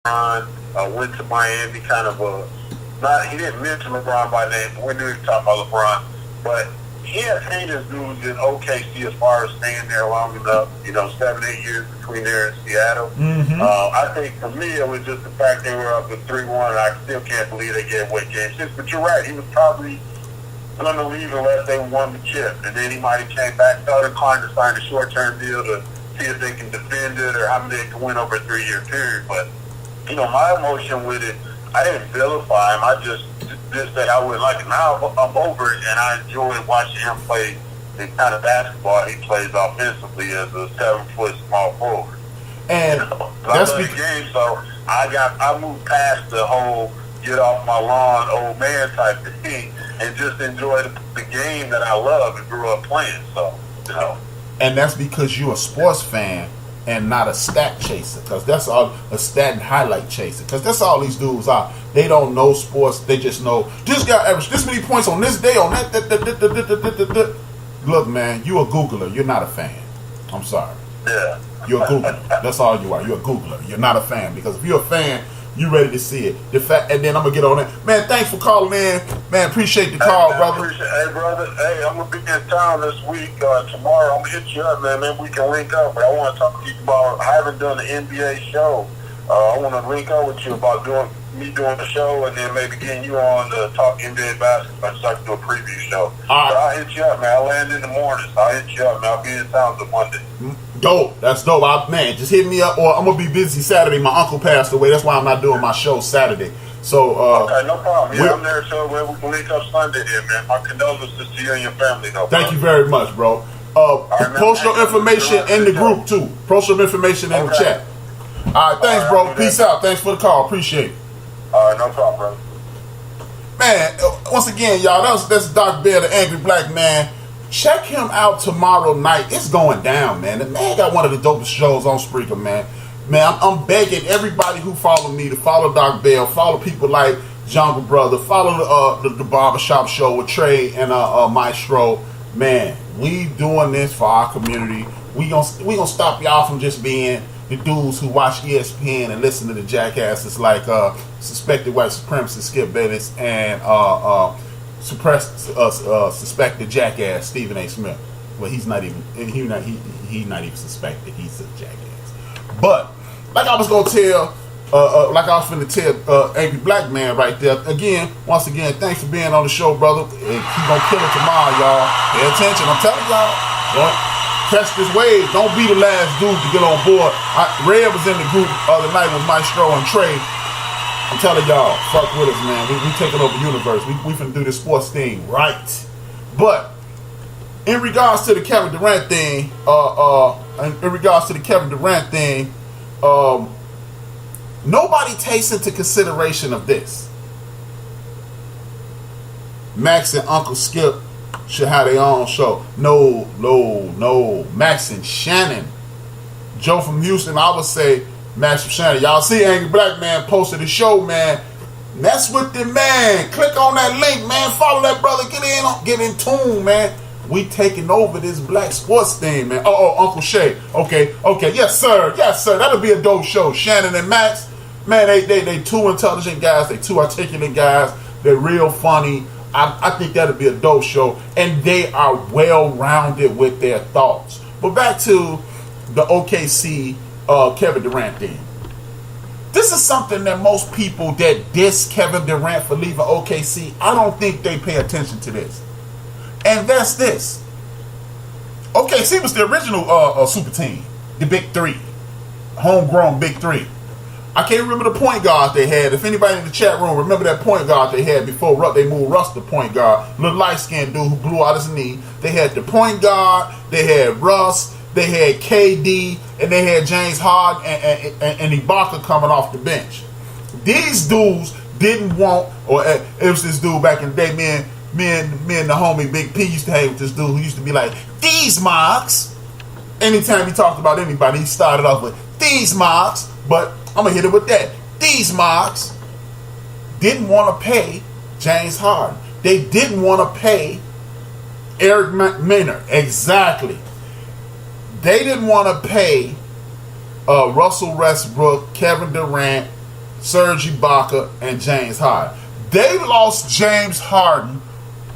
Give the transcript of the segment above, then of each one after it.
went to Miami, kind of not he didn't mention LeBron by name, but we knew he was talking about LeBron. But he had seen his dudes in OKC as far as staying there long enough, 7, 8 years between there and Seattle. I think for me it was just the fact they were up at 3-1. I still can't believe they gave away game 6. But you're right, he was probably going to leave unless they won the chip, and then he might have came back, felt inclined to sign a short-term deal to see if they can defend it or how many they can win over a 3-year period. But my emotion with it, I didn't vilify him. I just said I wouldn't like him. Now I'm over it, and I enjoy watching him play the kind of basketball he plays offensively as a 7-foot small forward. And that's the game. So I moved past the whole get off my lawn old man type of thing and just enjoy the game that I love and grew up playing. So And that's because you're a sports fan and not a stat chaser, because that's all, a stat and highlight chaser, because that's all these dudes are. They don't know sports. They just know this guy averaged this many points on this day on that. Look, man, you a Googler. You're not a fan. I'm sorry. Yeah. You're a Googler. That's all you are. You're a Googler. You're not a fan, because if you're a fan, you ready to see it. The fact, and then I'm gonna get on it. Man, thanks for calling in. Man, appreciate the call, brother. Hey, brother. Hey, I'm gonna be in town this week. Tomorrow, I'm gonna hit you up, man. Maybe we can link up. But I want to talk to you about. I haven't done the NBA show. I want to link up with you about doing the show, and then maybe getting you on to talk NBA basketball. So I can do a preview show. But I'll hit you up, man. I land in the morning, so I'll hit you up, man. I'll be in town till Monday. Dope. That's dope. Man, just hit me up, or I'm gonna be busy Saturday. My uncle passed away. That's why I'm not doing my show Saturday. So okay, no problem. Yeah, I'm there, so we can link up Sunday here, man. My condolences to you and your family, though. Thank you very much, bro. Right, post your information in the group too. Post your information in the chat. All right, thanks, bro. Peace out. Thanks for the call. Appreciate it. All right, no problem, bro. Man, once again, y'all, that's Doc Bear, the Angry Black Man. Check him out tomorrow night. It's going down, man. The man got one of the dopest shows on Spreaker, man. Man, I'm begging everybody who follow me to follow Doc Bell, follow people like Jungle Brother, follow the Barbershop Show with Trey and Maestro. Man, we doing this for our community. We gonna stop y'all from just being the dudes who watch ESPN and listen to the jackasses like suspected white supremacist Skip Bayless and suspected jackass Stephen A. Smith. Well, he's not even suspected. He's a jackass. But like I was gonna tell, like I was finna tell Angry Black Man right there. Once again, thanks for being on the show, brother. He gonna kill it tomorrow, y'all. Pay attention. I'm telling y'all. Don't catch this wave. Don't be the last dude to get on board. Red was in the group the other night with Maestro and Trey. I'm telling y'all, fuck with us, man. We taking over the universe. We finna do this sports thing right. But in regards to the Kevin Durant thing, nobody takes into consideration of this. Max and Uncle Skip should have their own show. No. Max and Shannon. Joe from Houston, I would say Max from Shannon. Y'all see Angry Black Man posted the show, man. Mess with the man. Click on that link, man. Follow that brother. Get in tune, man. We taking over this black sports thing, man. Uncle Shay. Okay. Yes, sir. That'll be a dope show. Shannon and Max, man, they two intelligent guys. They two articulate guys. They're real funny. I think that'll be a dope show. And they are well-rounded with their thoughts. But back to the OKC Kevin Durant thing. This is something that most people that diss Kevin Durant for leaving OKC, I don't think they pay attention to this. And that's this. OKC was the original super team. The Big Three. Homegrown Big Three. I can't remember the point guard they had. If anybody in the chat room remember that point guard they had before they moved Russ to point guard. Little light-skinned dude who blew out his knee. They had the point guard. They had Russ. They had KD. And they had James Harden and Ibaka coming off the bench. These dudes didn't want, or it was this dude back in the day, me and the homie Big P used to hang with this dude who used to be like, these marks. Anytime he talked about anybody, he started off with these marks. But I'm going to hit it with that. These marks didn't want to pay James Harden. They didn't want to pay Eric Maynard. Exactly. They didn't want to pay Russell Westbrook, Kevin Durant, Serge Ibaka, and James Harden. They lost James Harden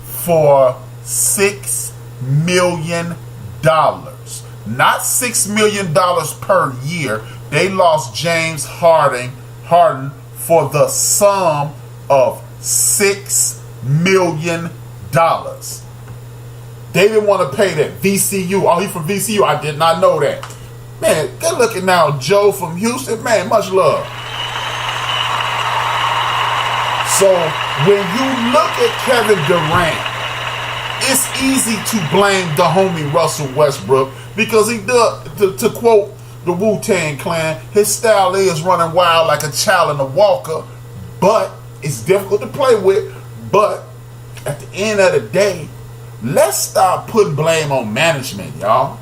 for $6 million. Not $6 million per year. They lost James Harden for the sum of $6 million. They didn't want to pay that. VCU. Oh, he from VCU. I did not know that. Man, good looking now. Joe from Houston. Man, much love. So, when you look at Kevin Durant, it's easy to blame the homie Russell Westbrook because he does, to quote the Wu-Tang Clan, his style is running wild like a child in a walker, but it's difficult to play with. But at the end of the day, let's stop putting blame on management, y'all.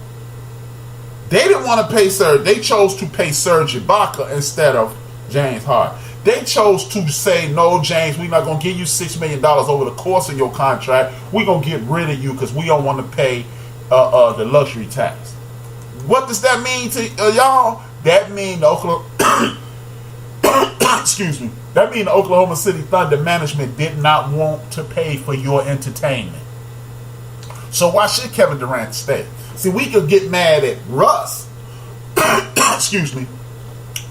They didn't want to pay Serge. They chose to pay Serge Ibaka instead of James Harden. They chose to say, no, James, we're not going to give you $6 million over the course of your contract. We're going to get rid of you because we don't want to pay the luxury tax. What does that mean to y'all? That means the excuse me. That means the Oklahoma City Thunder management did not want to pay for your entertainment. So why should Kevin Durant stay? See, we could get mad at Russ. Excuse me.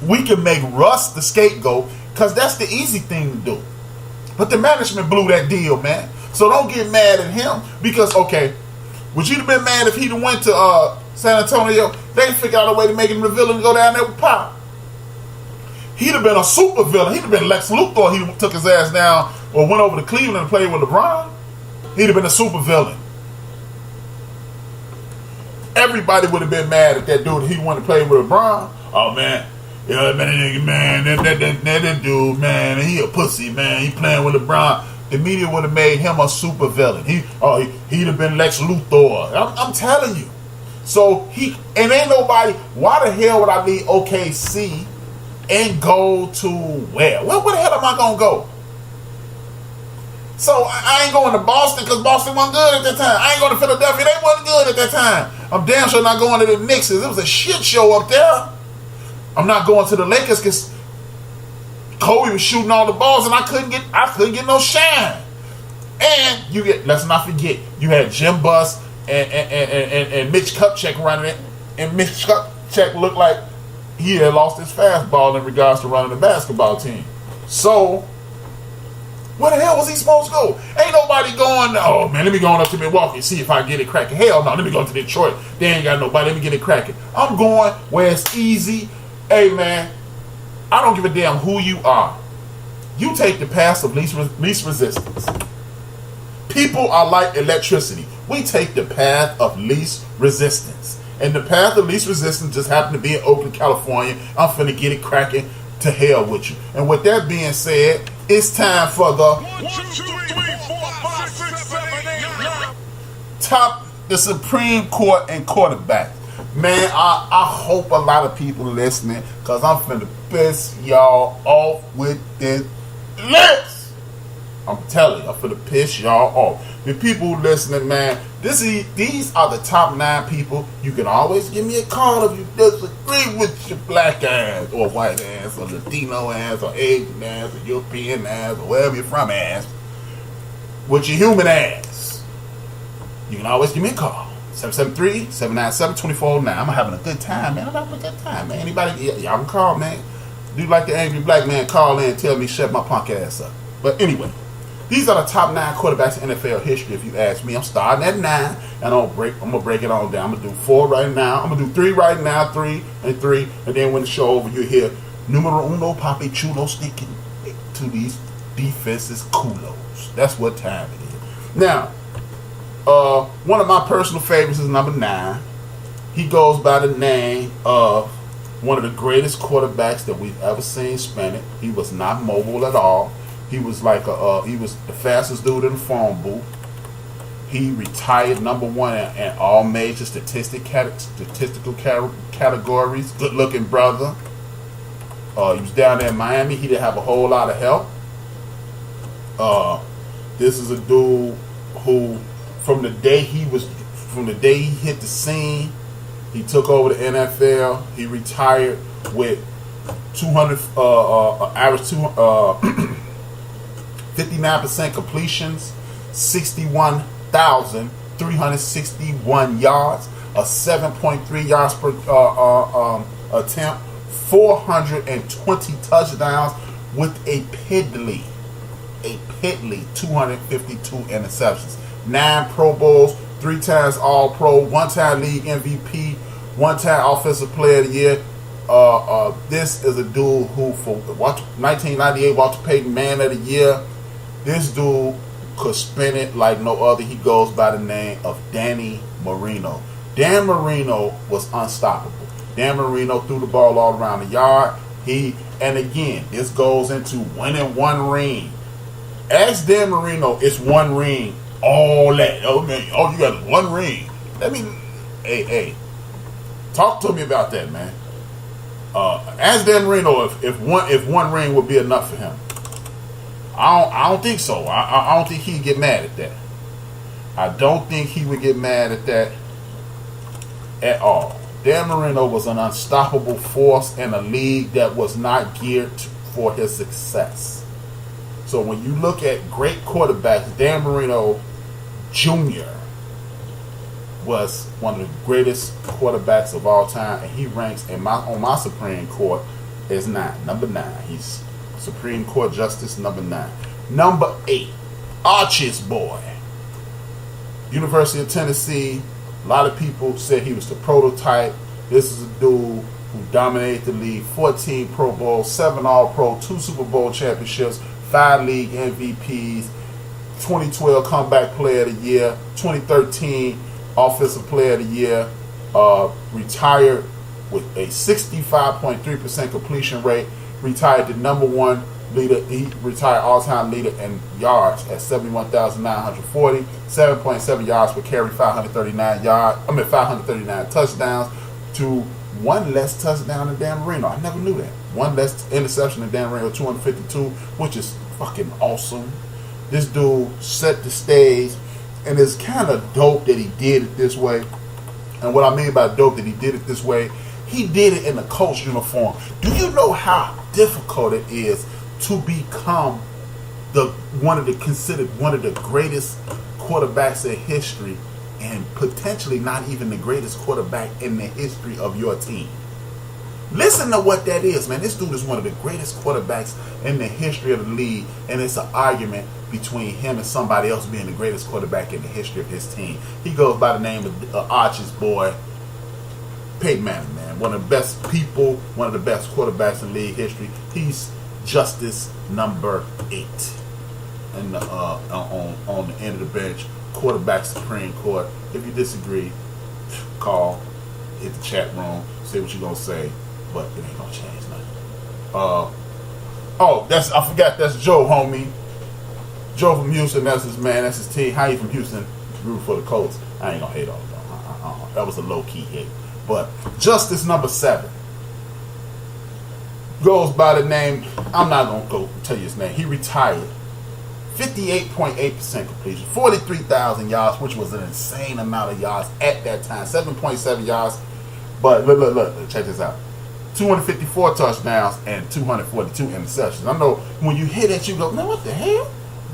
We can make Russ the scapegoat because that's the easy thing to do. But the management blew that deal, man. So don't get mad at him because, okay, would you have been mad if he'd went to San Antonio? They figured out a way to make him the villain and go down there with Pop. He'd have been a super villain. He'd have been Lex Luthor. He took his ass down or went over to Cleveland and played with LeBron. He'd have been a super villain. Everybody would have been mad at that dude. He wanted to play with LeBron. Oh man, yeah, man, that dude, man, he a pussy, man. He playing with LeBron. The media would have made him a super villain. He'd have been Lex Luthor. I'm telling you. So ain't nobody. Why the hell would I leave OKC and go to where? Where the hell am I gonna go? So I ain't going to Boston because Boston wasn't good at that time. I ain't going to Philadelphia. They wasn't good at that time. I'm damn sure not going to the Knicks. It was a shit show up there. I'm not going to the Lakers because Kobe was shooting all the balls and I couldn't get no shine. And let's not forget, you had Jim Buss and Mitch Kupchak running it, and Mitch Kupchak looked like he had lost his fastball in regards to running the basketball team. So where the hell was he supposed to go? Ain't nobody going, oh man, let me go on up to Milwaukee and see if I get it cracking. Hell no, let me go to Detroit. They ain't got nobody, let me get it cracking. I'm going where it's easy. Hey man, I don't give a damn who you are. You take the path of least resistance. People are like electricity. We take the path of least resistance. And the path of least resistance just happened to be in Oakland, California. I'm finna get it cracking. To hell with you. And with that being said, it's time for the 1, 2, 3, 4, 5, 6, 7, 8, 9. the Supreme Court and quarterback. Man, I hope a lot of people listening because I'm finna piss y'all off with this list. I'm telling you, I'm finna piss y'all off. The people who listening, man, these are the top 9 people. You can always give me a call if you disagree with your black ass or white ass or Latino ass or Asian ass or European ass or wherever you're from ass. With your human ass. You can always give me a call. 773-797-2409. I'm having a good time, man. I'm having a good time, man. Anybody, y'all can call, man. Do like the angry black man call in and tell me shut my punk ass up. But anyway. These are the top 9 quarterbacks in NFL history, if you ask me. I'm starting at 9, and I'm gonna break it on down. I'm gonna do 4 right now. I'm gonna do 3 right now, 3 and 3, and then when the show over, you hear numero uno, papi chulo, sticking to these defenses culos. That's what time it is. Now, one of my personal favorites is number 9. He goes by the name of one of the greatest quarterbacks that we've ever seen spin it. He was not mobile at all. He was like he was the fastest dude in the phone booth. He retired number 1 in all major statistical categories. Good looking brother. He was down there in Miami. He didn't have a whole lot of help. This is a dude who, from the day he hit the scene, he took over the NFL. He retired with 200 average 59% completions, 61,361 yards, a 7.3 yards per attempt, 420 touchdowns with a piddly 252 interceptions, 9 Pro Bowls, 3 times All-Pro, 1-time league MVP, 1-time Offensive Player of the Year. This is a dude who, for 1998 Walter Payton Man of the Year, this dude could spin it like no other. He goes by the name of Danny Marino. Dan Marino was unstoppable. Dan Marino threw the ball all around the yard. And again, this goes into winning one ring. As Dan Marino, it's one ring. All that. Oh man, all you got is one ring. Hey, talk to me about that, man. Ask Dan Marino if one ring would be enough for him. I don't think so. I don't think he'd get mad at that. I don't think he would get mad at that at all. Dan Marino was an unstoppable force in a league that was not geared for his success. So when you look at great quarterbacks, Dan Marino Jr. was one of the greatest quarterbacks of all time, and he ranks on my Supreme Court as number 9. He's Supreme Court Justice number 9. Number 8, Archie's boy, University of Tennessee. A lot of people said he was the prototype. This is a dude who dominated the league. 14 Pro Bowls, 7 All-Pro, 2 Super Bowl championships, 5 league MVPs, 2012 Comeback Player of the Year, 2013 Offensive Player of the Year, retired with a 65.3% completion rate, retired the number 1 leader. He retired all-time leader in yards at 71,940, 7.7 yards per carry, 539 touchdowns, to 1 less touchdown than Dan Marino. I never knew that. 1 less interception than Dan Marino, 252, which is fucking awesome. This dude set the stage, and it's kind of dope that he did it this way. And what I mean by dope that he did it this way, he did it in a Colts uniform. Do you know how difficult it is to become considered one of the greatest quarterbacks in history, and potentially not even the greatest quarterback in the history of your team? Listen to what that is, man. This dude is one of the greatest quarterbacks in the history of the league, and it's an argument between him and somebody else being the greatest quarterback in the history of his team. He goes by the name of Archie's boy, Peyton Manning, man. One of the best people, one of the best quarterbacks in league history. He's Justice number 8, and on the end of the bench, quarterback Supreme Court. If you disagree, call, hit the chat room, say what you're gonna say, but it ain't gonna change nothing. I forgot, that's Joe, homie. Joe from Houston, that's his man, that's his team. How you from Houston? Root for the Colts. I ain't gonna hate on him. That was a low key hit. But Justice number 7 goes by the name, I'm not going to go tell you his name. He retired. 58.8% completion. 43,000 yards, which was an insane amount of yards at that time. 7.7 yards. But look, check this out. 254 touchdowns and 242 interceptions. I know when you hear that, you go, man, what the hell?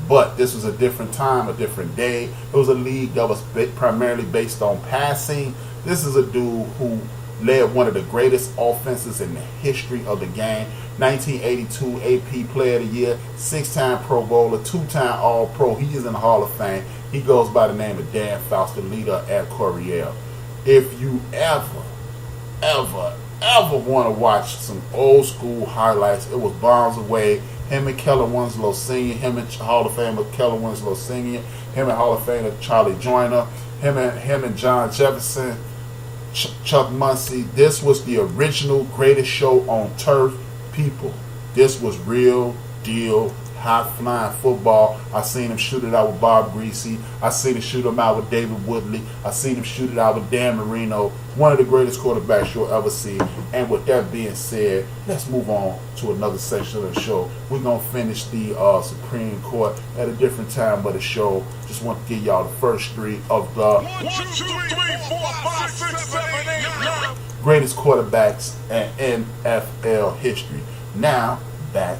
But this was a different time, a different day. It was a league that was primarily based on passing. This is a dude who led one of the greatest offenses in the history of the game. 1982 AP Player of the Year, 6-time Pro Bowler, 2-time All-Pro. He is in the Hall of Fame. He goes by the name of Dan Fouts, the leader at Coryell. If you ever want to watch some old school highlights, it was Bombs Away. Him and Keller Winslow Sr., him and Hall of Famer Keller Winslow Sr., him and Hall of Famer Charlie Joyner, him and John Jefferson, Chuck Muncie. This was the original greatest show on turf, people. This was real deal, high flying football. I seen him shoot it out with Bob Greasy. I seen him shoot him out with David Woodley. I seen him shoot it out with Dan Marino. One of the greatest quarterbacks you'll ever see. And with that being said, let's move on to another section of the show. We're going to finish the Supreme Court at a different time of the show. Just want to give y'all the first 3 of the 1, 2, 3, 4, 5, 6, 7, 8, 9. greatest quarterbacks in NFL history. Now, back